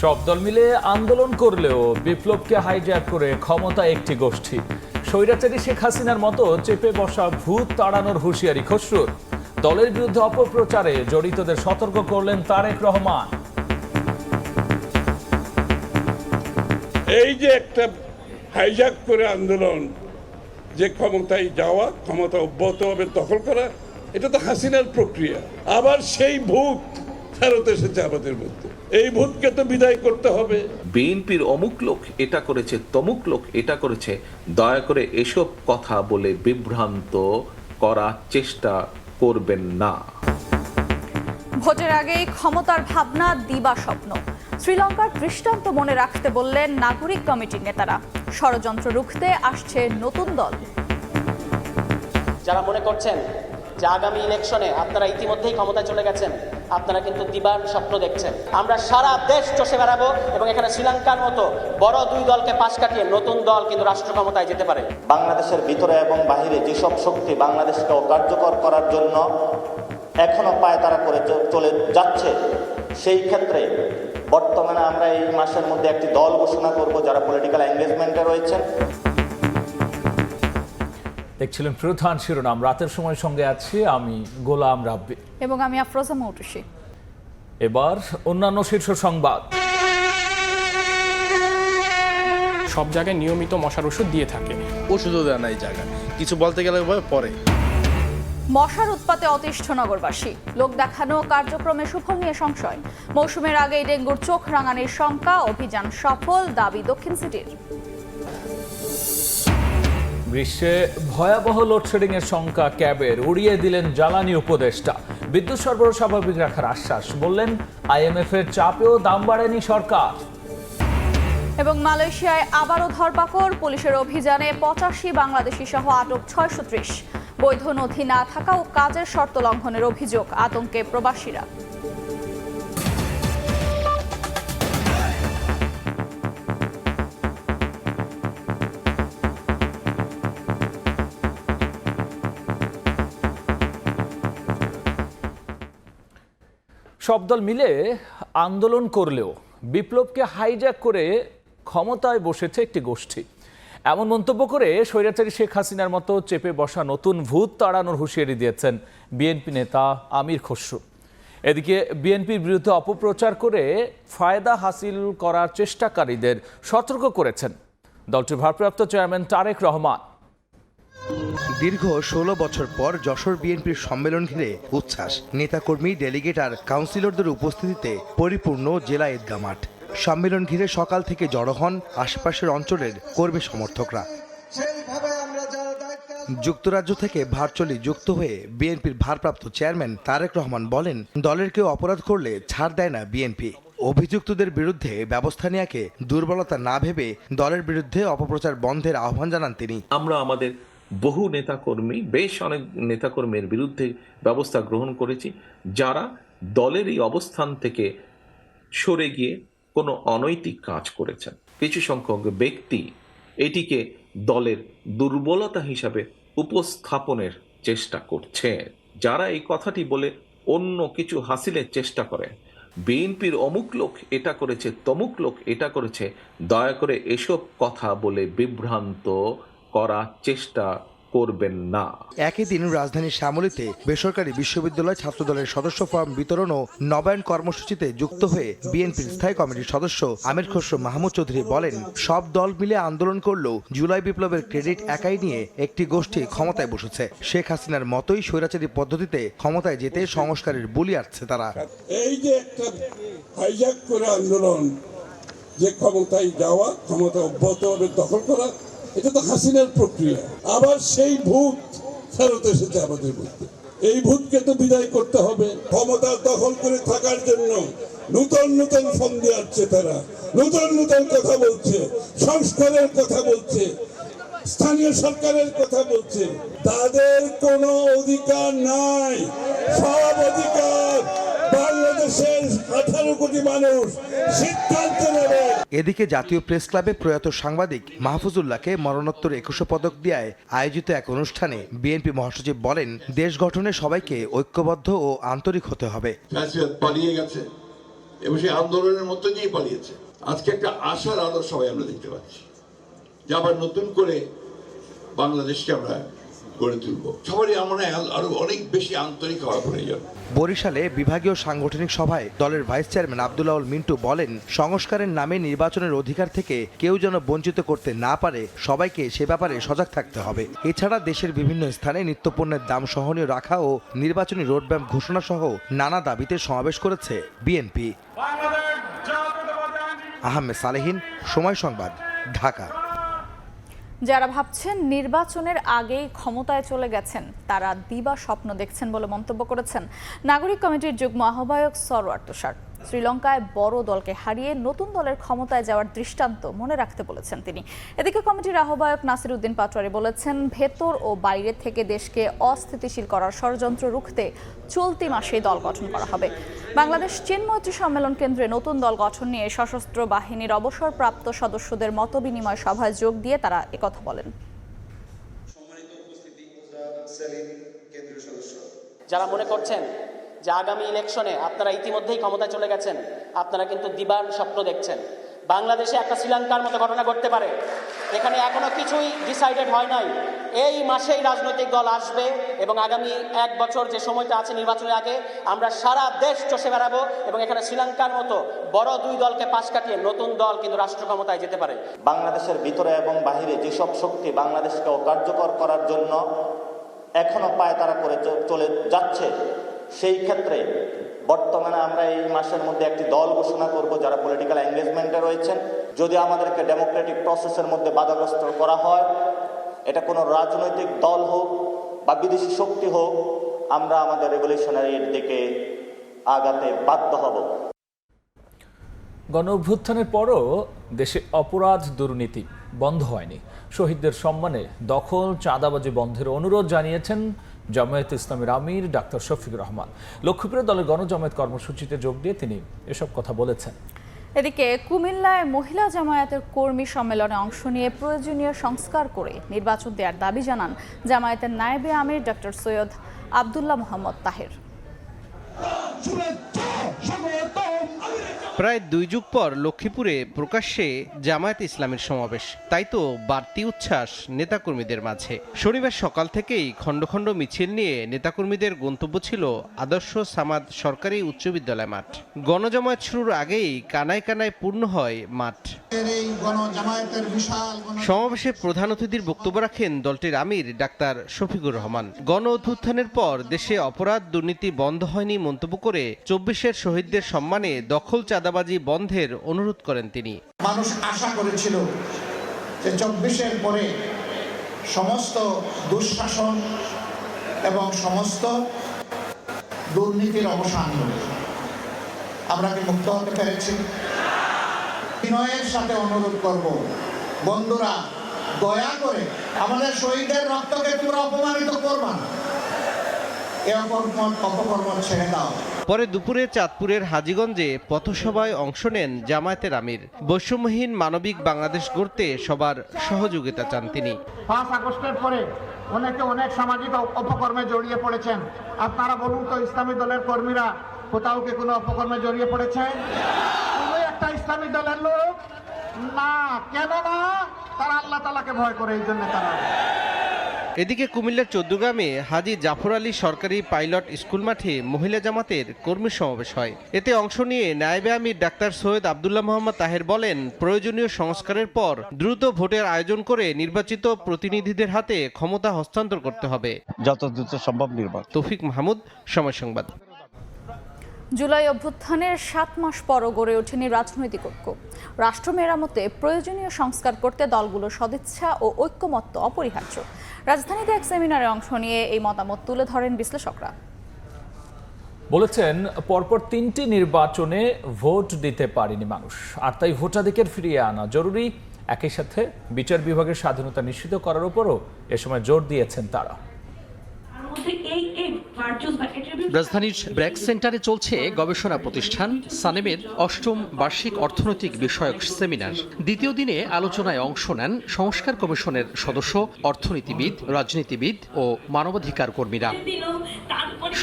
সব দল মিলে আন্দোলন করলেও বিপ্লবকে হাইজ্যাক করে ক্ষমতা একটি গোষ্ঠী। স্বৈরাচারী শেখ হাসিনার মতো চেপে বসা ভূত তাড়ানোর হুঁশিয়ারি খসরুর। দলের বিরুদ্ধে অপপ্রচারে জড়িতদের সতর্ক করলেন তারেক রহমান। এই যে একটা হাইজ্যাক করে আন্দোলন, যে ক্ষমতায় যাওয়া, ক্ষমতা অব্যাহতভাবে দখল করা, এটা তো হাসিনার প্রক্রিয়া। আবার সেই ভূত ফেরত এসেছে আমাদের মধ্যে। এই ভূতকে তো বিদায় করতে হবে। বিএনপির অমুক লোক এটা করেছে, তমুক লোক এটা করেছে, দয়া করে এসব কথা বলে বিভ্রান্ত করার চেষ্টা করবেন না। ভোটের আগেই ক্ষমতার ভাবনা দিবা স্বপ্ন। শ্রীলঙ্কার দৃষ্টান্ত মনে রাখতে বললেন নাগরিক কমিটির নেতারা। ষড়যন্ত্র রুখতে আসছে নতুন দল। যারা মনে করছেন যে আগামী ইলেকশনে আপনারা ইতিমধ্যেই ক্ষমতায় চলে গেছেন, আপনারা কিন্তু দিবার স্বপ্ন দেখছেন। আমরা সারা দেশ চষে বেড়াবো এবং এখানে শ্রীলঙ্কার মতো বড় দুই দলকে পাশ কাটিয়ে নতুন দল কিন্তু রাষ্ট্র ক্ষমতায় যেতে পারে। বাংলাদেশের ভিতরে এবং বাহিরে যেসব শক্তি বাংলাদেশকে অকার্যকর করার জন্য এখনো পায়তারা করে চলে যাচ্ছে, সেই ক্ষেত্রে বর্তমানে আমরা এই মাসের মধ্যে একটি দল ঘোষণা করব যারা পলিটিক্যাল এঙ্গেজমেন্টে রয়েছেন। দেখছিলেন প্রধান শিরোনাম। রাতের সময় সঙ্গে আছি আমি গোলাম রাব্বি এবং আমি আফরোজা মৌটুসী। এবার অন্যান্য শীর্ষ সংবাদ। সব জায়গায় নিয়মিত মশার ওষুধ দিয়ে থাকে। ওষুধও দেয় না এই জায়গায়, কিছু বলতে গেলে পরে। মশার উৎপাতে অতিষ্ঠ নগরবাসী। লোক দেখানো কার্যক্রমে সুফল নিয়ে সংশয়। মৌসুমের আগেই ডেঙ্গুর চোখ রাঙানির শঙ্কা, অভিযান সফল দাবি দক্ষিণ সিটির। গ্রীষ্মে ভয়াবহ লোডশেডিং এর শঙ্কা ক্যাবের, উড়িয়ে দিলেন জ্বালানি উপদেষ্টা। বিদ্যুৎ সরবরাহ স্বাভাবিক রাখার আশ্বাস, বললেন আইএমএফ এর চাপেও দাম বাড়েনি সরকার। এবং মালয়েশিয়ায় আবারও ধরপাকড়, পুলিশের অভিযানে 85 বাংলাদেশি সহ আটক 630। বৈধ নথি না থাকা ও কাজের শর্ত লঙ্ঘনের অভিযোগ, আতঙ্কে প্রবাসীরা। সব দল মিলে আন্দোলন করলেও বিপ্লবকে হাইজ্যাক করে ক্ষমতায় বসেছে একটি গোষ্ঠী। এমন মন্তব্য করে স্বৈরাচারী শেখ হাসিনার মতো চেপে বসা নতুন ভূত তাড়ানোর হুঁশিয়ারি দিয়েছেন বিএনপি নেতা আমির খসরু। এদিকে বিএনপির বিরুদ্ধে অপপ্রচার করে ফায়দা হাসিল করার চেষ্টাকারীদের সতর্ক করেছেন দলটির ভারপ্রাপ্ত চেয়ারম্যান তারেক রহমান। দীর্ঘ 16 বছর পর যশোর বিএনপির সম্মেলন ঘিরে উচ্ছ্বাস। নেতাকর্মী, ডেলিগেট আর কাউন্সিলরদের উপস্থিতিতে পরিপূর্ণ জেলা ঈদগাহ মাঠ। সম্মেলন ঘিরে সকাল থেকে জড়ো হন আশপাশের অঞ্চলের কর্মী সমর্থকরা। যুক্তরাজ্য থেকে ভার্চুয়ালি যুক্ত হয়ে বিএনপির ভারপ্রাপ্ত চেয়ারম্যান তারেক রহমান বলেন, দলের কেউ অপরাধ করলে ছাড় দেয় না বিএনপি। অভিযুক্তদের বিরুদ্ধে ব্যবস্থা নেওয়াকে দুর্বলতা না ভেবে দলের বিরুদ্ধে অপপ্রচার বন্ধের আহ্বান জানান তিনি। আমরা আমাদের বহু নেতাকর্মী, বেশ অনেক নেতাকর্মীর বিরুদ্ধে ব্যবস্থা গ্রহণ করেছি, যারা দলের এই অবস্থান থেকে সরে গিয়ে কোনো অনৈতিক কাজ করেছেন। কিছু সংখ্যক ব্যক্তি এটিকে দলের দুর্বলতা হিসাবে উপস্থাপনের চেষ্টা করছে। যারা এই কথাটি বলে অন্য কিছু হাসিলের চেষ্টা করে, বিএনপির অমুক লোক এটা করেছে, তমুক লোক এটা করেছে, দয়া করে এসব কথা বলে বিভ্রান্ত করার চেষ্টা করবেন না। একই দিন রাজধানীর শ্যামলীতে বেসরকারি বিশ্ববিদ্যালয় ছাত্রদলের সদস্য ফর্ম বিতরণ ও নবায়ন কর্মসূচিতে যুক্ত হয়ে বিএনপির স্থায়ী কমিটির সদস্য আমির খসরু মাহমুদ চৌধুরী বলেন, সব দল মিলে আন্দোলন করলেও জুলাই বিপ্লবের ক্রেডিট একাই নিয়ে একটি গোষ্ঠী ক্ষমতায় বসেছে। শেখ হাসিনার মতোই স্বৈরাচারী পদ্ধতিতে ক্ষমতায় যেতে সংস্কারের বুলি আসছে তারা। এই যে একটা হাইজ্যাক করে আন্দোলন, যে ক্ষমতায় যাওয়া, ক্ষমতা অব্যাহতভাবে দখল করা, এটা তো হাসিনার প্রক্রিয়া। আবার সেই ভূত ফেরত এসেছে আমাদের মধ্যে। এই ভূতকে তো বিদায় করতে হবে। ক্ষমতা দখল করে থাকার জন্য নতুন নতুন ফন্দি আসছে, তারা নতুন নতুন কথা বলছে, সংস্কারের কথা বলছে, স্থানীয় সরকারের কথা বলছে। তাদের কোনো অধিকার নাই। সব অধিকার বাংলাদেশের 18 কোটি মানুষ সিদ্ধান্ত নেবে। এদিকে জাতীয় প্রেস ক্লাবে প্রয়াত সাংবাদিক মাহফুজুল্লাহকে মরণোত্তর 21 পদক দেওয়ায় আয়োজিত এক অনুষ্ঠানে বিএনপি মহাসচিব বলেন, দেশ গঠনে সবাইকে ঐক্যবদ্ধ ও আন্তরিক হতে হবে। পালিয়ে গেছে, এবং সেই আন্দোলনের মধ্য দিয়ে পালিয়েছে। আজকে একটা আশার আলো সবাই আমরা দেখতে পাচ্ছি যে আবার নতুন করে বাংলাদেশকে আমরা গড়ে তুলব। সবারই আমরা আরো অনেক বেশি আন্তরিক হওয়া প্রয়োজন। বরিশালে বিভাগীয় সাংগঠনিক সভায় দলের ভাইস চেয়ারম্যান আব্দুল আউল মিন্টু বলেন, সংস্কারের নামে নির্বাচনের অধিকার থেকে কেউ যেন বঞ্চিত করতে না পারে, সবাইকে সে ব্যাপারে সজাগ থাকতে হবে। এছাড়া দেশের বিভিন্ন স্থানে নিত্যপণ্যের দাম সহনীয় রাখা ও নির্বাচনী রোডম্যাপ ঘোষণা সহ নানা দাবিতে সমাবেশ করেছে বিএনপি। আহমেদ সালেহিন, সময় সংবাদ, ঢাকা। যারা ভাবছেন নির্বাচনের আগেই ক্ষমতায় চলে গেছেন তারা দিবা স্বপ্ন দেখছেন বলে মন্তব্য করেছেন নাগরিক কমিটির যুগ্ম আহ্বায়ক সরওয়ার তুষার। শ্রীলঙ্কায় বড় দলকে হারিয়ে নতুন দলের ক্ষমতায় যাওয়ার দৃষ্টান্ত মনে রাখতে বলেছেন তিনি। এদিকে কমিটির আহ্বায়ক নাসির উদ্দিন পাটোয়ারি বলেছেন, ভেতর ও বাইরে থেকে দেশকে অস্থিতিশীল করার ষড়যন্ত্র রুখতে চলতি মাসেই দল গঠন করা হবে। বাংলাদেশ চীন মৈত্রী সম্মেলন কেন্দ্রে নতুন দল গঠন নিয়ে সশস্ত্র বাহিনীর অবসরপ্রাপ্ত সদস্যদের মতবিনিময় সভায় যোগ দিয়ে তারা একথা বলেন। যারা মনে করছেন যে আগামী ইলেকশনে আপনারা ইতিমধ্যেই ক্ষমতায় চলে গেছেন, আপনারা কিন্তু দিবার স্বপ্ন দেখছেন। বাংলাদেশে একটা শ্রীলঙ্কার মতো ঘটনা ঘটতে পারে। এখানে এখনো কিছুই ডিসাইডেড হয় নাই। এই মাসেই রাজনৈতিক দল আসবে এবং আগামী 1 বছর যে সময়টা আছে নির্বাচনের আগে আমরা সারা দেশ চষে বেড়াবো এবং এখানে শ্রীলঙ্কার মতো বড় 2 দলকে পাশ কাটিয়ে নতুন দল কিন্তু রাষ্ট্র ক্ষমতায় যেতে পারে। বাংলাদেশের ভিতরে এবং বাহিরে যেসব শক্তি বাংলাদেশকে অকার্যকর করার জন্য এখনো পায়তারা করে চলে যাচ্ছে, সেই ক্ষেত্রে বর্তমানে আমরা এই মাসের মধ্যে একটি দল ঘোষণা করব যারা পলিটিক্যাল এঙ্গেজমেন্টে রয়েছেন। যদি আমাদেরকে ডেমোক্রেটিক প্রসেসের মধ্যে বাধাগ্রস্ত করা হয়, এটা কোনো রাজনৈতিক দল হোক বা বিদেশি শক্তি হোক, আমরা আমাদের রেভলিউশনারির দিকে আগাতে বাধ্য হব। গণ অভ্যুত্থানের পরও দেশে অপরাধ দুর্নীতি বন্ধ হয়নি। শহীদদের সম্মানে দখল চাঁদাবাজি বন্ধের অনুরোধ জানিয়েছেন জামায়াতে ইসলামীর আমির ডাক্তার শফিকুর রহমান। লক্ষ্মীপুরে দলের গণজামায়াত কর্মসূচিতে যোগ দিয়ে তিনি এসব কথা বলেছেন। এদিকে কুমিল্লায় মহিলা জামায়াতের কর্মী সম্মেলনে অংশ নিয়ে প্রয়োজনীয় সংস্কার করে নির্বাচন দেওয়ার দাবি জানান জামায়াতের নায়েবে আমির ডক্টর সৈয়দ আব্দুল্লাহ মোহাম্মদ তাহের। প্রায় 2 যুগ পর লক্ষ্মীপুরে প্রকাশ্যে জামায়াতে ইসলামের সমাবেশ, তাই তো বাড়তি উচ্ছ্বাস নেতাকর্মীদের মাঝে। শনিবার সকাল থেকেই খণ্ড খণ্ড মিছিল নিয়ে নেতাকর্মীদের গন্তব্য ছিল আদর্শ সামাদ সরকারি উচ্চ বিদ্যালয় মাঠ। গণজামায়াত শুরুর আগেই কানায় কানায় পূর্ণ হয় মাঠ। সমাবেশে প্রধান অতিথির বক্তব্য রাখেন দলটির আমির ডাক্তার শফিকুর রহমান। গণ অভ্যুত্থানের পর দেশে অপরাধ দুর্নীতি বন্ধ হয়নি মন্তব্য করে 24-এর শহীদদের সম্মানে দখল চাঁদাবাজি বন্ধের অনুরোধ করেন তিনি। মানুষ আশা করেছিল যে 24-এর পরে সমস্ত দুঃশাসন এবং সমস্ত দুর্নীতির অবসান হবে। আমরা কি মুক্ত হতে পেরেছি? বিনয়ের সাথে অনুরোধ করব, বন্ধুরা দয়া করে আমাদের শহীদের রক্তকে তোমরা অপমানিত করবা না, এ অপকর্ম ছেড়ে দাও। পরে দুপুরে চাঁদপুরের হাজীগঞ্জে পথসভায় অংশ নেন জামায়াতের আমির। বৈষম্যহীন মানবিক বাংলাদেশ গড়তে সবার সহযোগিতা চান তিনি। 5 আগস্টের পরে অনেকে অনেক সামাজিক অপকর্মে জড়িয়ে পড়েছেন। আপনারা বলুন তো, ইসলামী দলের কর্মীরা কোথাও কি কোনো অপকর্মে জড়িয়ে পড়েছে? কোনো একটা ইসলামী দলের লোক না, কেন না? তারা আল্লাহ তাআলাকে ভয় করে, এই জন্য তারা। এদিকে কুমিল্লার চৌদ্দগ্রামে হাজী জাফর আলী সরকারি পাইলট স্কুল মাঠে মহিলা জামাতের কর্মী সমাবেশ হয়। এতে অংশ নিয়ে নায়েবে আমির ডাক্তার সৈয়দ আব্দুল্লাহ মোহাম্মদ তাহের বলেন, প্রয়োজনীয় সংস্কারের পর দ্রুত ভোটের আয়োজন করে নির্বাচিত প্রতিনিধিদের হাতে ক্ষমতা হস্তান্তর করতে হবে, যত দ্রুত সম্ভব নির্বাচন। তৌফিক মাহমুদ, সময় সংবাদ। জুলাই অভ্যুত্থানের 7 মাস পরও গড়ে ওঠেনি রাজনৈতিক ঐক্য। রাষ্ট্র মেরামতে প্রয়োজনীয় সংস্কার করতে দলগুলোর সদিচ্ছা ও ঐক্যমত্য অপরিহার্য। রাজধানীতে এক সেমিনারে অংশ নিয়ে এই মতামত তুলে ধরেন বিশ্লেষকরা। বলেছেন, পরপর 3টি নির্বাচনে ভোট দিতে পারেনি মানুষ, আর তাই ভোটাধিকার ফিরিয়ে আনা জরুরি। একই সাথে বিচার বিভাগের স্বাধীনতা নিশ্চিত করার উপরও এ সময় জোর দিয়েছেন তারা। রাজধানীর ব্র্যাক সেন্টারে চলছে গবেষণা প্রতিষ্ঠান সানেমের ৮ম বার্ষিক অর্থনৈতিক বিষয়ক সেমিনার। দ্বিতীয় দিনে আলোচনায় অংশ নেন সংস্কার কমিশনের সদস্য, অর্থনীতিবিদ, রাজনীতিবিদ ও মানবাধিকার কর্মীরা।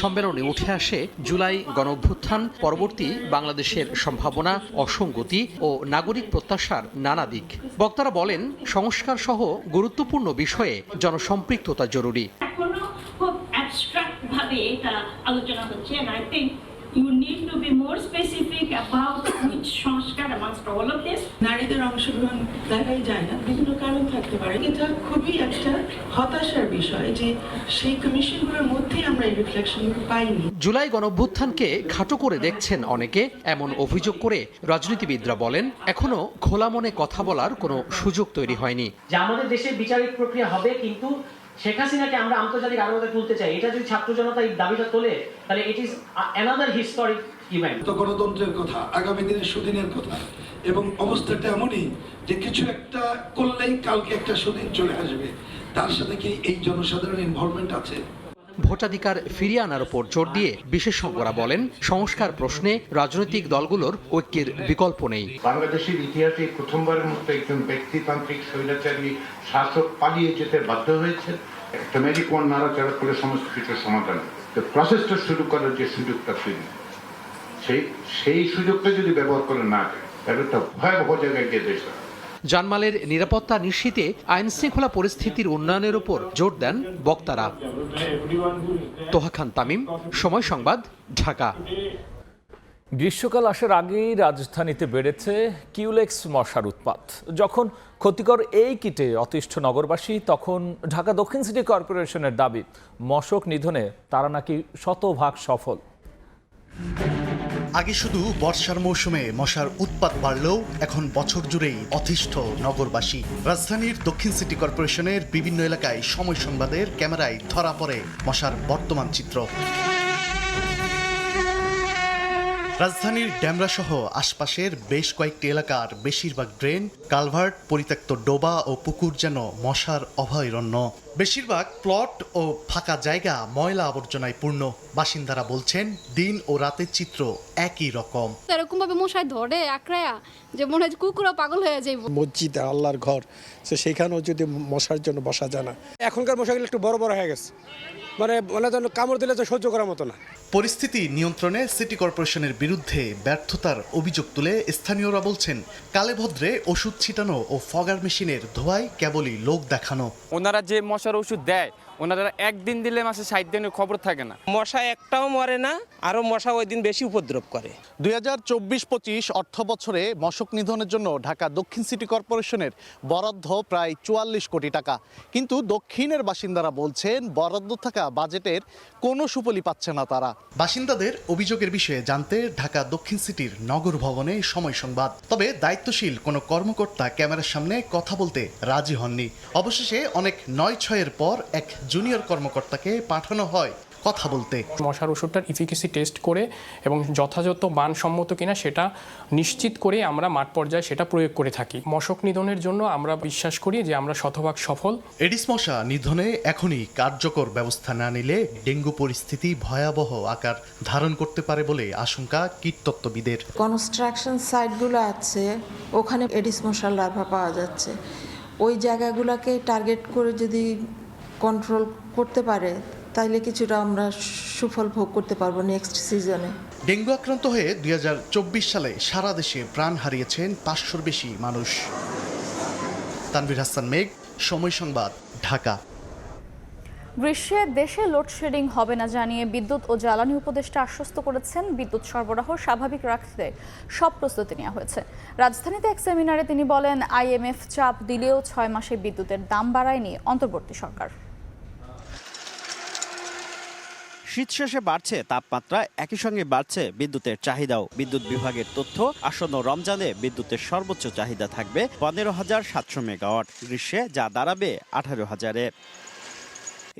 সম্মেলনে উঠে আসে জুলাই গণঅভ্যুত্থান পরবর্তী বাংলাদেশের সম্ভাবনা, অসঙ্গতি ও নাগরিক প্রত্যাশার নানা দিক। বক্তারা বলেন, সংস্কার সহ গুরুত্বপূর্ণ বিষয়ে জনসম্পৃক্ততা জরুরি। ভাবে এটা আলোচনা হচ্ছে and I think you need to be more specific about which সংস্কার amongst all of this. নারীদের অংশগ্রহণ দেখাই যায় না, বিভিন্ন কারণ থাকতে পারে। এটা খুবই একটা হতাশার বিষয় যে সেই কমিশনগুলোর মধ্যে আমরা এই রিফ্লেকশনগুলো পাইনি। জুলাই গণঅভ্যুত্থানকে খাটো করে দেখছেন অনেকে, এমন অভিযোগ করে রাজনীতিবিদরা বলেন, এখনো খোলা মনে কথা বলার কোনো সুযোগ তৈরি হয়নি। যে আমাদের দেশে বিচারিক প্রক্রিয়া হবে, কিন্তু শেখ হাসিনাকে আমরা আন্তর্জাতিক আদালতে তুলতে চাই, এটা যদি ছাত্র জনতা এই দাবিটা তোলে তাহলে it is another historic event. তো গণতন্ত্রের কথা, আগামী দিনের সুদিনের কথা, এবং অবস্থাটা এমনই যে কিছু একটা করলেই কালকে একটা সুদিন চলে আসবে। তার সাথে কি এই জনসাধারণ ইনভলভমেন্ট আছে? ভোটাধিকার ফিরিয়ে আনার উপর জোর দিয়ে বিশেষজ্ঞরা বলেন, সংস্কার প্রশ্নে রাজনৈতিক দলগুলোর ঐক্যের বিকল্প নেই। বাংলাদেশের ইতিহাসে প্রথমবারের মতো একজন ব্যক্তিতান্ত্রিক স্বৈরাচারী শাসক পালিয়ে যেতে বাধ্য হয়েছে। একটা ম্যাজিক ওয়ান নাড়াচাড়া করে সমস্ত কিছুর সমাধান, প্রসেসটা শুরু করার যে সুযোগটা তৈরি, সেই সুযোগটা যদি ব্যবহার করে না যায় তাহলে তো ভয়াবহ জায়গায় গিয়ে দেশ। জানমালের নিরাপত্তা নিশ্চিতে আইন শৃঙ্খলা পরিস্থিতির উন্নয়নের উপর জোর দেন বক্তারা। তোহা খান তামিম, সময় সংবাদ, ঢাকা। গ্রীষ্মকাল আসার আগেই রাজধানীতে বেড়েছে কিউলেক্স মশার উৎপাত। যখন ক্ষতিকর এই কীটে অতিষ্ঠ নগরবাসী, তখন ঢাকা দক্ষিণ সিটি কর্পোরেশনের দাবি, মশক নিধনে তারা নাকি শতভাগ সফল। আগে শুধু বর্ষার মৌসুমে মশার উৎপাত বাড়লেও এখন বছর জুড়েই অতিষ্ঠ নগরবাসী। রাজধানীর দক্ষিণ সিটি কর্পোরেশনের বিভিন্ন এলাকায় সময় সংবাদের ক্যামেরায় ধরা পড়ে মশার বর্তমান চিত্র। রাজধানীর ড্যামরা সহ আশপাশের বেশ কয়েকটি এলাকার বেশিরভাগ ড্রেন, কালভার্ট, পরিত্যক্ত ডোবা ও পুকুর যেন মশার অভয়ারণ্য। বেশিরভাগ প্লট ও ফাঁকা জায়গা ময়লা আবর্জনায় পূর্ণ। বাসিন্দারা বলছেন, দিন ও রাতের চিত্র একই রকম। এরকম ভাবে মশায় ধরে আঁকড়ায়া যে মনে হয় কুকুরও পাগল হয়ে যায়। মসজিদ আল্লাহর ঘর, সেখানেও যদি মশার জন্য বসা যায় না। এখনকার মশাগুলো একটু বড় বড় হয়ে গেছে, মানে কামড় দিলে তো সহ্য করার মতো না। পরিস্থিতি নিয়ন্ত্রণে সিটি কর্পোরেশনের বিরুদ্ধে ব্যর্থতার অভিযোগ তুলে স্থানীয়রা বলছেন, কালেভদ্রে ওষুধ ছিটানো ও ফগার মেশিনের ধোঁয়ায় কেবলই লোক দেখানো। ওনারা যে মশার ওষুধ দেয়, ওনারা একদিন দিলে মাসে 60 দিনের খবর থাকে না। মশা একটাও মরে না, আরো মশা ওই দিন বেশি উপদ্রব করে। 2024-25 অর্থ বছরে মশক নিধনের জন্য ঢাকা দক্ষিণ সিটি কর্পোরেশনের বরাদ্দ প্রায় 44 কোটি টাকা। কিন্তু দক্ষিণের বাসিন্দারা বলছেন, বরাদ্দ থাকা বাজেটের কোনো সুফলই পাচ্ছে না তারা। বাসিন্দাদের অভিযোগের বিষয়ে জানতে ঢাকা দক্ষিণ সিটির নগর ভবনে সময় সংবাদ। তবে দায়িত্বশীল কোনো কর্মকর্তা ক্যামেরার সামনে কথা বলতে রাজি হননি। অবশেষে অনেক 9-6-এর পর এক জুনিয়র কর্মকর্তাকে পাঠানো হয় কথা বলতে। মশার ওষুধটার ইফিকেসি টেস্ট করে এবং যথাযথ মানসম্মত কিনা সেটা নিশ্চিত করে আমরা মাঠ পর্যায়ে সেটা প্রয়োগ করে থাকি। মশক নিধনের জন্য আমরা বিশ্বাস করি যে আমরা শতভাগ সফল। এডিস মশা নিধনে এখনই কার্যকর ব্যবস্থা না নিলে ডেঙ্গু পরিস্থিতি ভয়াবহ আকার ধারণ করতে পারে বলে আশঙ্কা কীটতত্ত্ববিদের। কনস্ট্রাকশন সাইটগুলো আছে, ওখানে এডিস মশার লার্ভা পাওয়া যাচ্ছে। ওই জায়গাগুলোকে টার্গেট করে যদি কন্ট্রোল করতে পারে তাইলে কিছুটা আমরা সুফল ভোগ করতে পারবো নেক্সট সিজনে। ডেঙ্গু আক্রান্ত হয়ে 2024 সালে সারা দেশে প্রাণ হারিয়েছেন 500-র বেশি মানুষ। তানভীর হাসান মেঘ, সময় সংবাদ, ঢাকা। গ্রীষ্মে দেশে লোডশেডিং হবে না জানিয়ে বিদ্যুৎ ও জ্বালানি উপদেষ্টা আশ্বস্ত করেছেন, বিদ্যুৎ সরবরাহ স্বাভাবিক রাখতে সব প্রস্তুতি নেওয়া হয়েছে। রাজধানীতে এক সেমিনারে তিনি বলেন, IMF চাপ দিলেও 6 মাসে বিদ্যুতের দাম বাড়ায়নি অন্তর্বর্তী সরকার। শীত শেষে বাড়ছে তাপমাত্রা, একই সঙ্গে বাড়ছে বিদ্যুতের চাহিদাও। বিদ্যুৎ বিভাগের তথ্য, আসন্ন রমজানে বিদ্যুতের সর্বোচ্চ চাহিদা থাকবে 15,700 মেগাওয়াট, গ্রীষ্মে যা দাঁড়াবে 18,000-এ।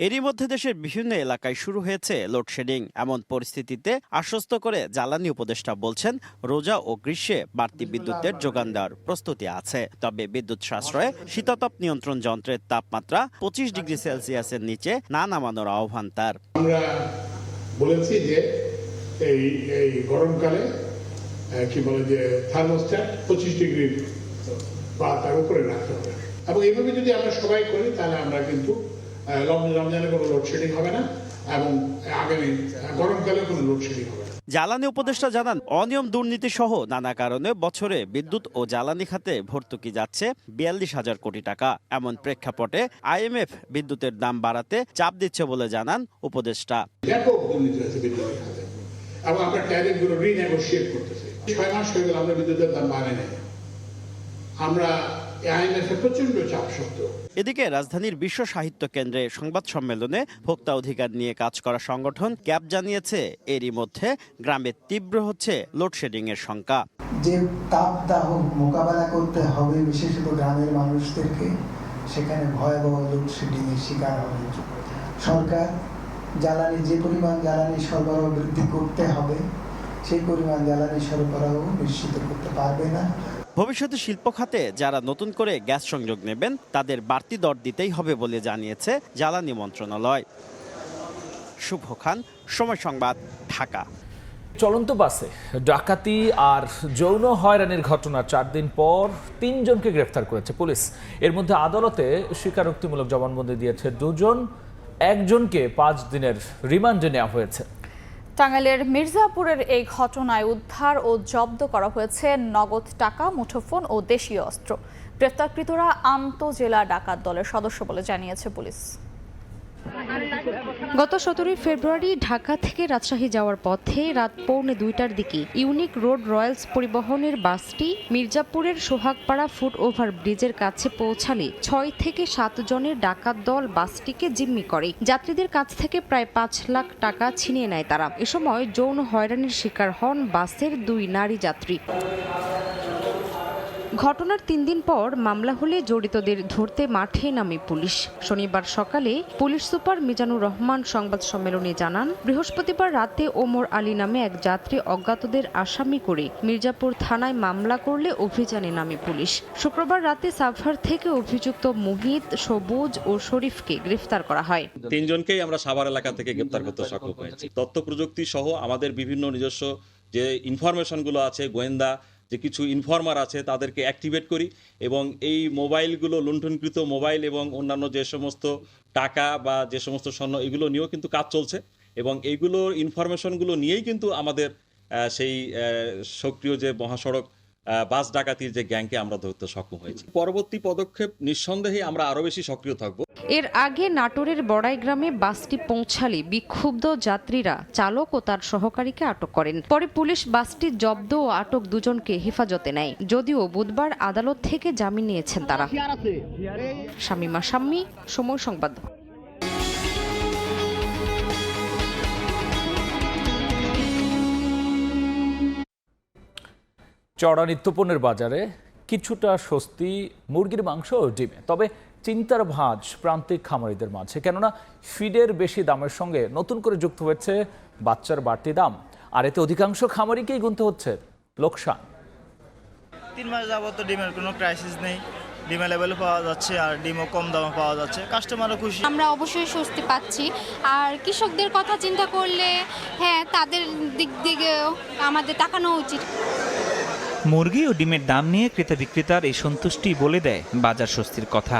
এরই মধ্যে দেশের বিভিন্ন এলাকায় শুরু হয়েছে লোডশেডিং। এমন পরিস্থিতিতে আশ্বস্ত করে জ্বালানি উপদেষ্টা বলছেন, রোজা ও গ্রীষ্মে বাড়তি বিদ্যুতের যোগান দেওয়ার প্রস্তুতি আছে। তবে বিদ্যুৎ সাশ্রয়ে শীতাতপ নিয়ন্ত্রণ যন্ত্রের তাপমাত্রা 25 ডিগ্রি সেলসিয়াসের নিচে না নামানোর আহ্বান তার। আমরা বলেছি যে এই গরমকালে কি বলে যে থার্মোস্ট্যাট 25 ডিগ্রি বা তার উপরে রাখতে হবে, এবং এইভাবে যদি আমরা সবাই করি তাহলে আমরা কিন্তু রমজানে কোনো লোডশেডিং হবে না এবং আগামী গরমকালে কোনো লোডশেডিং হবে না। জ্বালানি উপদেষ্টা জানান, অনিয়ম দুর্নীতি সহ নানা কারণে বছরে বিদ্যুৎ ও জ্বালানি খাতে ভর্তুকি যাচ্ছে 42,000 কোটি টাকা। এমন প্রেক্ষাপটে IMF বিদ্যুতের দাম বাড়াতে চাপ দিচ্ছে বলে জানান উপদেষ্টা। ব্যাপক দুর্নীতি হয়েছে বিদ্যুতের খাতে এবং আমরা ট্যারিফগুলো রিনেগোশিয়েট করতেছি। 6 মাস হয়ে গেল আমরা বিদ্যুতের দাম বাড়ে নাই, আমরা IMF এর প্রচন্ড চাপ সত্য। এদিকে রাজধানীর বিশ্ব সাহিত্য কেন্দ্রে সংবাদ সম্মেলনে ভোক্তা অধিকার নিয়ে কাজ করা সংগঠন ক্যাব জানিয়েছে, এরই মধ্যে গ্রামে তীব্র হচ্ছে লোডশেডিং এর শঙ্কা। যে তাপদাহ মোকাবেলা করতে হবে বিশেষত গ্রামের মানুষদেরকে, সেখানে ভয়াবহ লোডশেডিং এর শিকার হবে। সরকার জ্বালানি যে পরিমাণ জ্বালানি সরবরাহ বৃদ্ধি করতে হবে সেই পরিমাণ জ্বালানি সরবরাহ নিশ্চিত করতে পারবে না। ভবিষ্যতে শিল্প খাতে যারা নতুন করে গ্যাস সংযোগ নেবেন তাদের বাড়তি দর দিতেই হবে বলে জানিয়েছে জ্বালানি মন্ত্রণালয়। শুভ খান, সময় সংবাদ, ঢাকা। চলন্ত বাসে ডাকাতি আর যৌন হয়রানির ঘটনা 4 দিন পর 3 জনকে গ্রেফতার করেছে পুলিশ। এর মধ্যে আদালতে স্বীকারোক্তিমূলক জবানবন্দি দিয়েছে 2 জন, 1 জনকে 5 দিনের রিমান্ডে নেওয়া হয়েছে। টাঙ্গাইলের মির্জাপুরের এই ঘটনায় উদ্ধার ও জব্দ করা হয়েছে নগদ টাকা, মুঠোফোন ও দেশীয় অস্ত্র। গ্রেফতারকৃতরা আন্তঃজেলা ডাকাত দলের সদস্য বলে জানিয়েছে পুলিশ। গত 17 ফেব্রুয়ারি ঢাকা থেকে রাজশাহী যাওয়ার পথে রাত 1:45টার দিকে ইউনিক রোড রয়্যালস পরিবহনের বাসটি মির্জাপুরের সোহাগপাড়া ফুট ওভার ব্রিজের কাছে পৌঁছালে 6 থেকে 7 জনের ডাকাত দল বাসটিকে জিম্মি করে। যাত্রীদের কাছ থেকে প্রায় 5 লাখ টাকা ছিনিয়ে নেয় তারা। এ সময় যৌন হয়রানির শিকার হন বাসের 2 নারী যাত্রী। ঘটনার 3 দিন পর মামলা হলে জড়িতদের ধরতে মাঠে নামে পুলিশ। শনিবার সকালে পুলিশ সুপার মিজানুর রহমান সংবাদ সম্মেলনে জানান, বৃহস্পতিবার রাতে ওমর আলী নামে এক যাত্রী অজ্ঞাতদের আসামি করে মির্জাপুর থানায় মামলা করলে অভিযানে নামে পুলিশ। শুক্রবার রাতে সাভার থেকে অভিযুক্ত মুহিত, সবুজ ও শরীফকে গ্রেফতার করা হয়। 3 জনকেই আমরা সাভার এলাকা থেকে গ্রেফতার করতে সক্ষম হয়েছি। তথ্য প্রযুক্তি সহ আমাদের বিভিন্ন নিজস্ব যে ইনফরমেশনগুলো আছে, গোয়েন্দা যে কিছু ইনফর্মার আছে তাদেরকে অ্যাক্টিভেট করি এবং এই মোবাইলগুলো, লুণ্ঠনকৃত মোবাইল এবং অন্যান্য যে সমস্ত টাকা বা যে সমস্ত স্বর্ণ, এগুলো নিয়েও কিন্তু কাজ চলছে এবং এইগুলোর ইনফরমেশনগুলো নিয়েই কিন্তু আমাদের সেই সক্রিয় যে মহাসড়ক বাস ডাকাতির যে গ্যাংকে আমরা ধরতে সক্ষম হয়েছি। পরবর্তী পদক্ষেপ নিঃসন্দেহে আমরা আরও বেশি সক্রিয় থাকব। এর আগে নাটোরের বড়াই গ্রামে বাসটি পৌঁছালে বিক্ষুব্ধ যাত্রীরা চালক ও তার সহকারীকে আটক করেন। পরে পুলিশ বাসটি জব্দ ও আটক 2 জনকে হেফাজতে নেয়। যদিও বুধবার আদালত থেকে জামিন নিয়েছেন তারা। শামিমা শাম্মী, সময় সংবাদ। চড়া নিত্যপণ্যের বাজারে কিছুটা স্বস্তি মুরগির মাংস ও ডিমে, তবে চিন্তার ভাঁজ প্রান্তিক খামারিদের মাঝে, কেননা ফিডের বেশি দামের সঙ্গে নতুন করে যুক্ত হয়েছে বাচ্চার বাড়তি দাম, আর এতে অধিকাংশ খামারিকেই গুনতে হচ্ছে লোকসান। 3 মাস যাবত ডিমের কোনো ক্রাইসিস নেই, ডিম অ্যাভেলেবল পাওয়া যাচ্ছে আর ডিমও কম দামে পাওয়া যাচ্ছে, কাস্টমারও খুশি। আমরা অবশ্যই স্বস্তি পাচ্ছি, আর কৃষকদের কথা চিন্তা করলে হ্যাঁ তাদের দিক দিকেও আমাদের তাকানো উচিত। মুরগি ও ডিমের দাম নিয়ে ক্রেতা বিক্রেতার এই সন্তুষ্টি বলে দেয় বাজার স্বস্তির কথা।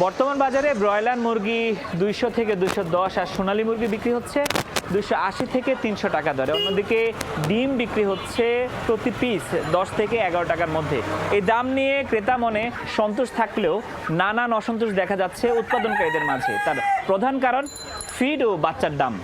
বর্তমান বাজারে ব্রয়লার মুরগি 200 থেকে 210 আর সোনালী মুরগি বিক্রি হচ্ছে 280 থেকে 300 টাকা দরে। অন্যদিকে ডিম বিক্রি হচ্ছে প্রতি পিস 10 থেকে 11 টাকার মধ্যে। এই দাম নিয়ে ক্রেতা মনে সন্তোষ থাকলেও নানান অসন্তোষ দেখা যাচ্ছে উৎপাদনকারীদের মাঝে। তার প্রধান কারণ ফিড ও বাচ্চার দাম।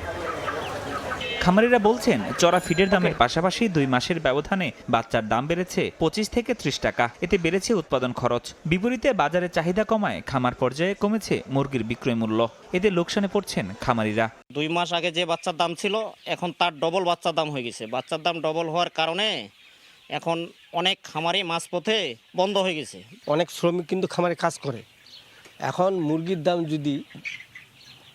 খামারিরা বলছেন, চড়া ফিডের দামের পাশাপাশি 2 মাসের ব্যবধানে বাচ্চার দাম বেড়েছে 25 থেকে 30 টাকা। এতে বেড়েছে উৎপাদন খরচ। বিপরীতে বাজারে চাহিদা কমায় খামার পর্যায়ে কমেছে মুরগির বিক্রয় মূল্য। এতে লোকসানে পড়ছেন খামারিরা। 2 মাস আগে যে বাচ্চার দাম ছিল এখন তার ডবল বাচ্চার দাম হয়ে গেছে। বাচ্চার দাম ডবল হওয়ার কারণে এখন অনেক খামারে মাঝপথে বন্ধ হয়ে গেছে। অনেক শ্রমিক কিন্তু খামারে কাজ করে। এখন মুরগির দাম যদি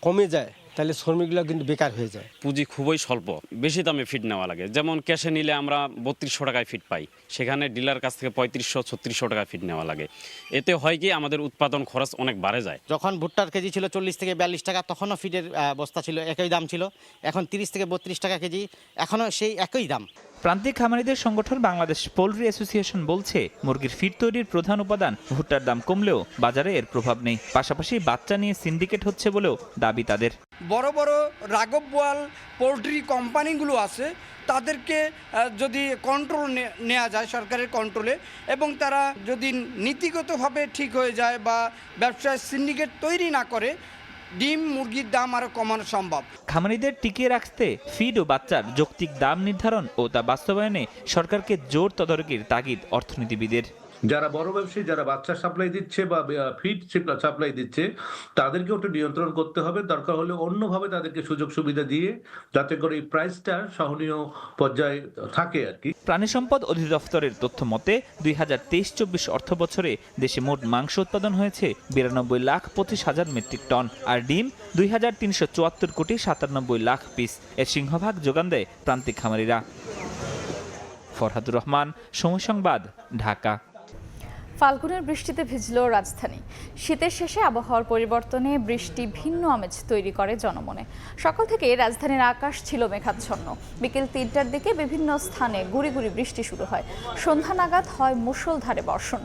কমে যায় তাহলে শ্রমিকগুলো কিন্তু বেকার হয়ে যায়। পুঁজি খুবই স্বল্প, বেশি দামে ফিড নেওয়া লাগে। যেমন ক্যাশে নিলে আমরা 3200 টাকায় ফিড পাই, সেখানে ডিলার কাছ থেকে 3500-3600 টাকায় ফিড নেওয়া লাগে। এতে হয় কি আমাদের উৎপাদন খরচ অনেক বাড়ে যায়। যখন ভুট্টার কেজি ছিল 40 থেকে 42 টাকা, তখনও ফিডের বস্তা ছিল একই দাম ছিল। এখন 30 থেকে 32 টাকা কেজি, এখনও সেই একই দাম। প্রান্তিক খামারিদের সংগঠন বাংলাদেশ পোল্ট্রি অ্যাসোসিয়েশন বলছে, মুরগির ফিড তৈরির প্রধান উপাদান ভুট্টার দাম কমলেও বাজারে এর প্রভাব নেই। পাশাপাশি বাচ্চা নিয়ে সিন্ডিকেট হচ্ছে বলেও দাবি তাদের। বড় বড় রাঘব বোয়াল পোল্ট্রি কোম্পানিগুলো আছে, তাদেরকে যদি কন্ট্রোল নেওয়া যায় সরকারের কন্ট্রোলে, এবং তারা যদি নীতিগতভাবে ঠিক হয়ে যায় বা ব্যবসায় সিন্ডিকেট তৈরি না করে, ডিম মুরগির দাম আরো কমানো সম্ভব। খামারিদের টিকিয়ে রাখতে ফিড ও বাচ্চার যৌক্তিক দাম নির্ধারণ ও তা বাস্তবায়নে সরকারকে জোর তদারকির তাগিদ অর্থনীতিবিদের। যারা বড় ব্যবসায়ী, যারা বাচ্চা সাপ্লাই দিচ্ছে বা ফিড সাপ্লাই দিচ্ছে, তাদেরকে ওটা নিয়ন্ত্রণ করতে হবে। দরকার হলে অন্যভাবে তাদেরকে সুযোগ সুবিধা দিয়ে, যাতে করে এই প্রাইসটা সহনীয় পর্যায়ে থাকে আর কি। প্রাণী সম্পদ অধিদপ্তরের তথ্য মতে 2023-24 অর্থ বছরে দেশে মোট মাংস উৎপাদন হয়েছে 92,25,000 মেট্রিক টন, আর ডিম 2,374,97,00,000 পিস। এর সিংহভাগ যোগান দেয় প্রান্তিক খামারিরা। ফরহাদুর রহমান, সময় সংবাদ, ঢাকা। ফাল্গুনের বৃষ্টিতে ভিজল রাজধানী। শীতের শেষে আবহাওয়ার পরিবর্তনে বৃষ্টি ভিন্ন আমেজ তৈরি করে জনমনে। সকাল থেকে রাজধানীর আকাশ ছিল মেঘাচ্ছন্ন। বিকেল 3টার দিকে বিভিন্ন স্থানে গুঁড়ি গুঁড়ি বৃষ্টি শুরু হয়। সন্ধ্যা নাগাদ হয় মুষলধারে বর্ষণ।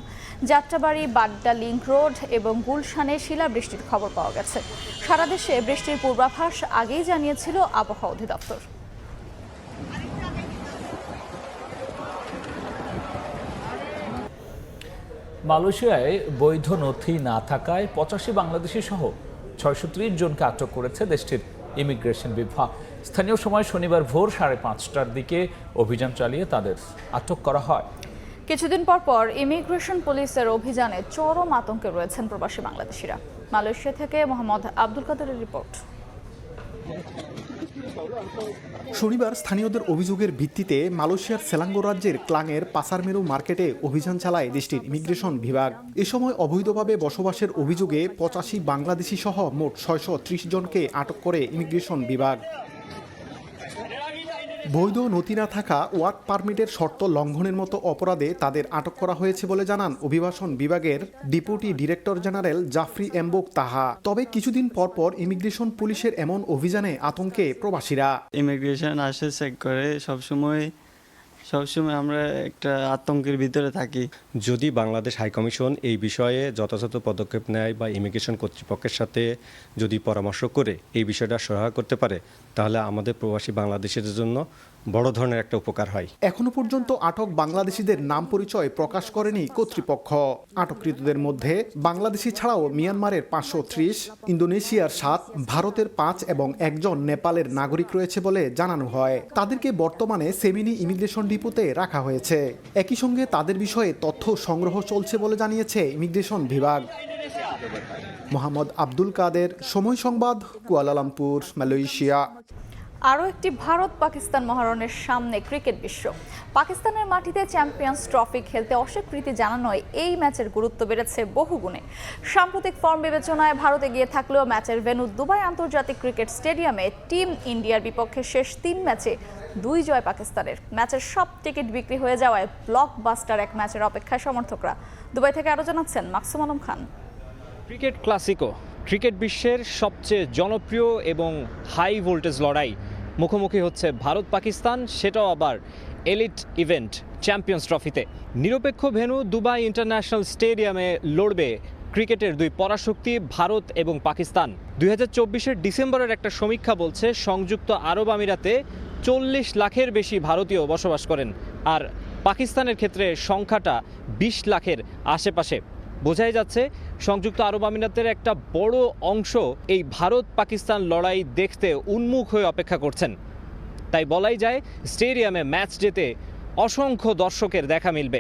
যাত্রাবাড়ি, বাড্ডা লিংক রোড এবং গুলশানে শিলাবৃষ্টির খবর পাওয়া গেছে। সারা দেশে বৃষ্টির পূর্বাভাস আগেই জানিয়েছিল আবহাওয়া অধিদপ্তর। মালয়েশিয়ায় বৈধ নথি না থাকায় 85 বাংলাদেশি সহ 630 জনকে আটক করেছে দেশটির ইমিগ্রেশন বিভাগ। স্থানীয় সময় শনিবার ভোর 5:30টার দিকে অভিযান চালিয়ে তাদের আটক করা হয়। কিছুদিন পর ইমিগ্রেশন পুলিশের অভিযানে চরম আতঙ্কে রয়েছেন প্রবাসী বাংলাদেশিরা। মালয়েশিয়া থেকে মোহাম্মদ আব্দুল কাদেরের রিপোর্ট। শনিবার স্থানীয়দের অভিযোগের ভিত্তিতে মালয়েশিয়ার সেলাঙ্গোর রাজ্যের ক্লাংয়ের পাসারমেরু মার্কেটে অভিযান চালায় দেশটির ইমিগ্রেশন বিভাগ। এ সময় অবৈধভাবে বসবাসের অভিযোগে 85 বাংলাদেশি সহ মোট 630 জনকে আটক করে ইমিগ্রেশন বিভাগ। বৈধ নথি না থাকা, ওয়ার্ক পারমিটের শর্ত লঙ্ঘনের মতো অপরাধে তাদের আটক করা হয়েছে বলে জানান অভিবাসন বিভাগের ডেপুটি ডিরেক্টর জেনারেল জাফরি এমবোক তাহা। তবে কিছুদিন পর ইমিগ্রেশন পুলিশের এমন অভিযানে আতঙ্কে প্রবাসীরা। ইমিগ্রেশন আসে চেক করে, সবসময় আমরা একটা আতঙ্কের ভিতরে থাকি। যদি বাংলাদেশ হাইকমিশন এই বিষয়ে যথাযথ পদক্ষেপ নেয় বা ইমিগ্রেশন কর্তৃপক্ষের সাথে যদি পরামর্শ করে এই বিষয়টা সহায়তা করতে পারে, তাহলে আমাদের প্রবাসী বাংলাদেশিদের জন্য বড় ধরনের একটা উপকার হয়। এখনো পর্যন্ত আটক বাংলাদেশিদের নাম পরিচয় প্রকাশ করেনি কর্তৃপক্ষ। আটককৃতদের মধ্যে বাংলাদেশি ছাড়াও মিয়ানমারের 530, ইন্দোনেশিয়ার 7, ভারতের 5 এবং একজন নেপালের নাগরিক রয়েছে বলে জানানো হয়। তাদেরকে বর্তমানে সেমিনি ইমিগ্রেশন ডিপোতে রাখা হয়েছে। একই সঙ্গে তাদের বিষয়ে তথ্য সংগ্রহ চলছে বলে জানিয়েছে ইমিগ্রেশন বিভাগ। মোহাম্মদ আব্দুল কাদের, সময় সংবাদ, কুয়ালালামপুর, মালয়েশিয়া। আরও একটি ভারত পাকিস্তান মহারণের সামনে ক্রিকেট বিশ্ব। পাকিস্তানের মাটিতে চ্যাম্পিয়ন্স ট্রফি খেলতে অস্বীকৃতি জানানোয় এই ম্যাচের গুরুত্ব বেড়েছে বহুগুণে। সাম্প্রতিক ফর্ম বিবেচনায় ভারত এগিয়ে থাকলেও ম্যাচের ভেন্যু দুবাই আন্তর্জাতিক ক্রিকেট স্টেডিয়ামে টিম ইন্ডিয়ার বিপক্ষে শেষ 3 ম্যাচে 2 জয় পাকিস্তানের। ম্যাচের সব টিকিট বিক্রি হয়ে যাওয়ায় ব্লকবাস্টার এক ম্যাচের অপেক্ষায় সমর্থকরা। দুবাই থেকে আরও জানাচ্ছেন Maksum Alam Khan. Cricket Clasico, cricket বিশ্বের সবচেয়ে জনপ্রিয় এবং হাই ভোল্টেজ লড়াই মুখোমুখি হচ্ছে ভারত পাকিস্তান, সেটাও আবার এলিট ইভেন্ট চ্যাম্পিয়ন্স ট্রফিতে। নিরপেক্ষ ভেন্যু দুবাই ইন্টারন্যাশনাল স্টেডিয়ামে লড়বে ক্রিকেটের 2 পরাশক্তি ভারত এবং পাকিস্তান। 2024 ডিসেম্বরের একটা সমীক্ষা বলছে সংযুক্ত আরব আমিরাতে 40 লাখের বেশি ভারতীয় বসবাস করেন, আর পাকিস্তানের ক্ষেত্রে সংখ্যাটা 20 লাখের আশেপাশে। বোঝাই যাচ্ছে সংযুক্ত আরব আমিরাতের একটা বড় অংশ এই ভারত পাকিস্তান লড়াই দেখতে উন্মুখ হয়ে অপেক্ষা করছেন। তাই বলাই যায় স্টেডিয়ামে ম্যাচ যেতে অসংখ্য দর্শকের দেখা মিলবে,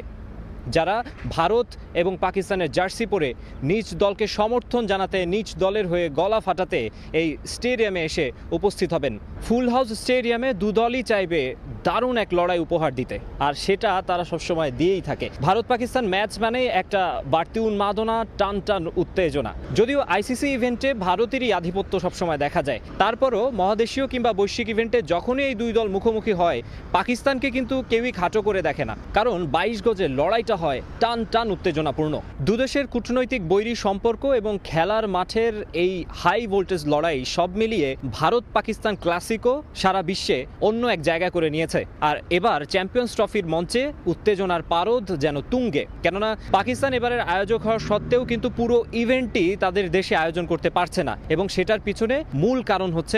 যারা ভারত এবং পাকিস্তানের জার্সি পরে নিজ দলকে সমর্থন জানাতে, নিজ দলের হয়ে গলা ফাটাতে এই স্টেডিয়ামে এসে উপস্থিত হবেন। ফুল হাউস স্টেডিয়ামে 2 দলই চাইবে দারুণ এক লড়াই উপহার দিতে, আর সেটা তারা সবসময় দিয়েই থাকে। ভারত পাকিস্তান ম্যাচ মানে একটা বাড়তি উন্মাদনা, টান টান উত্তেজনা। যদিও আইসিসি ইভেন্টে ভারতেরই আধিপত্য সবসময় দেখা যায়, তারপরও মহাদেশীয় কিংবা বৈশ্বিক ইভেন্টে যখনই এই দুই দল মুখোমুখি হয়, পাকিস্তানকে কিন্তু কেউই খাটো করে দেখে না, কারণ 22 গজের লড়াইটা হয় টান টান উত্তেজনাপূর্ণ। দুদেশের কূটনৈতিক বৈরী সম্পর্ক এবং খেলার মাঠের এই হাই ভোল্টেজ লড়াই সব মিলিয়ে ভারত পাকিস্তান ক্লাসিকো সারা বিশ্বে অন্য এক জায়গা করে নিয়েছে। আর এবার চ্যাম্পিয়ন্স ট্রফির মঞ্চে উত্তেজনার পারদ যেন তুঙ্গে, কেননা পাকিস্তান এবারের আয়োজক হওয়া সত্ত্বেও কিন্তু পুরো ইভেন্টটি তাদের দেশে আয়োজন করতে পারছে না, এবং সেটার পিছনে মূল কারণ হচ্ছে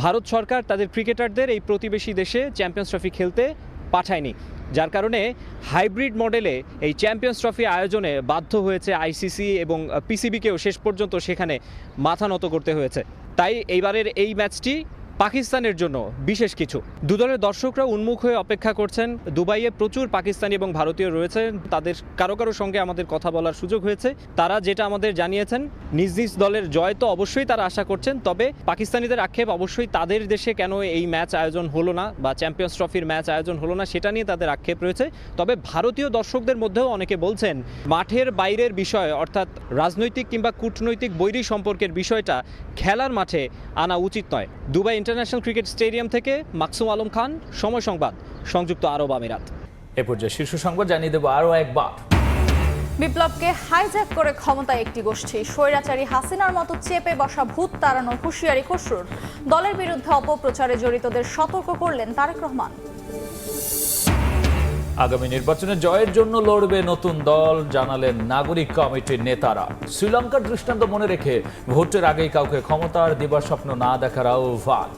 ভারত সরকার তাদের ক্রিকেটারদের এই প্রতিবেশী দেশে চ্যাম্পিয়ন্স ট্রফি খেলতে পাঠায়নি, যার কারণে হাইব্রিড মডেলে এই চ্যাম্পিয়ন্স ট্রফি আয়োজনে বাধ্য হয়েছে আইসিসি এবং পিসিবিকেও শেষ পর্যন্ত সেখানে মাথা নত করতে হয়েছে। তাই এইবারের এই ম্যাচটি পাকিস্তানের জন্য বিশেষ কিছু। দুদলের দর্শকরা উন্মুখ হয়ে অপেক্ষা করছেন। দুবাইয়ে প্রচুর পাকিস্তানি এবং ভারতীয় রয়েছে, তাদের কারো কারো সঙ্গে আমাদের কথা বলার সুযোগ হয়েছে। তারা যেটা আমাদের জানিয়েছেন, নিজ নিজ দলের জয় তো অবশ্যই তারা আশা করছেন, তবে পাকিস্তানিদের আক্ষেপ অবশ্যই তাদের দেশে কেন এই ম্যাচ আয়োজন হলো না বা চ্যাম্পিয়ন্স ট্রফির ম্যাচ আয়োজন হলো না সেটা নিয়ে তাদের আক্ষেপ রয়েছে। তবে ভারতীয় দর্শকদের মধ্যেও অনেকে বলছেন মাঠের বাইরের বিষয়, অর্থাৎ রাজনৈতিক কিংবা কূটনৈতিক বৈরী সম্পর্কের বিষয়টা খেলার মাঠে আনা উচিত নয়। দুবাই ইন্টারন্যাশনাল ক্রিকেট স্টেডিয়াম থেকে মাকসুম আলম খান, সময় সংবাদ, সংযুক্ত আরব আমিরাত। এ পর্যায়ে শীর্ষ সংবাদ জানিয়ে দেব আরও একবার। বিপ্লবকে হাইজ্যাক করে ক্ষমতায় একটি গোষ্ঠী, স্বৈরাচারী হাসিনার মতো চেপে বসা ভূত তাড়ানোর হুঁশিয়ারি খসরুর। দলের বিরুদ্ধে অপপ্রচারে জড়িতদের সতর্ক করলেন তারেক রহমান। আগামী নির্বাচনে জয়ের জন্য লড়বে নতুন দল, জানালেন নাগরিক কমিটির নেতারা। শ্রীলঙ্কার দৃষ্টান্ত মনে রেখে ভোটের আগেই কাউকে ক্ষমতার দিবার স্বপ্ন না দেখার আহ্বান।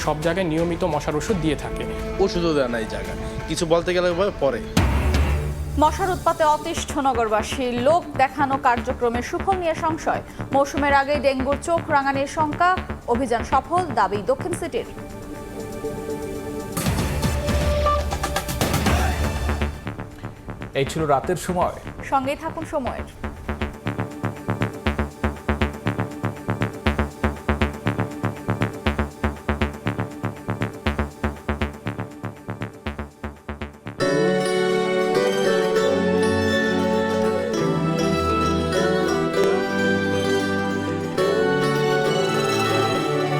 সব জায়গায় নিয়মিত মশার ওষুধ দিয়ে থাকে, ওষুধও দেয় না এই জায়গায়, কিছু বলতে গেলে পরে। মশার উৎপাতে অতিষ্ঠ নগরবাসী, লোক দেখানো কার্যক্রমের সুফল নিয়ে সংশয়। মৌসুমের আগেই ডেঙ্গুর চোখ রাঙানির শঙ্কা, অভিযান সফল দাবি দক্ষিণ সিটির। এই ছিল রাতের সময়, সঙ্গেই থাকুন সময়ের।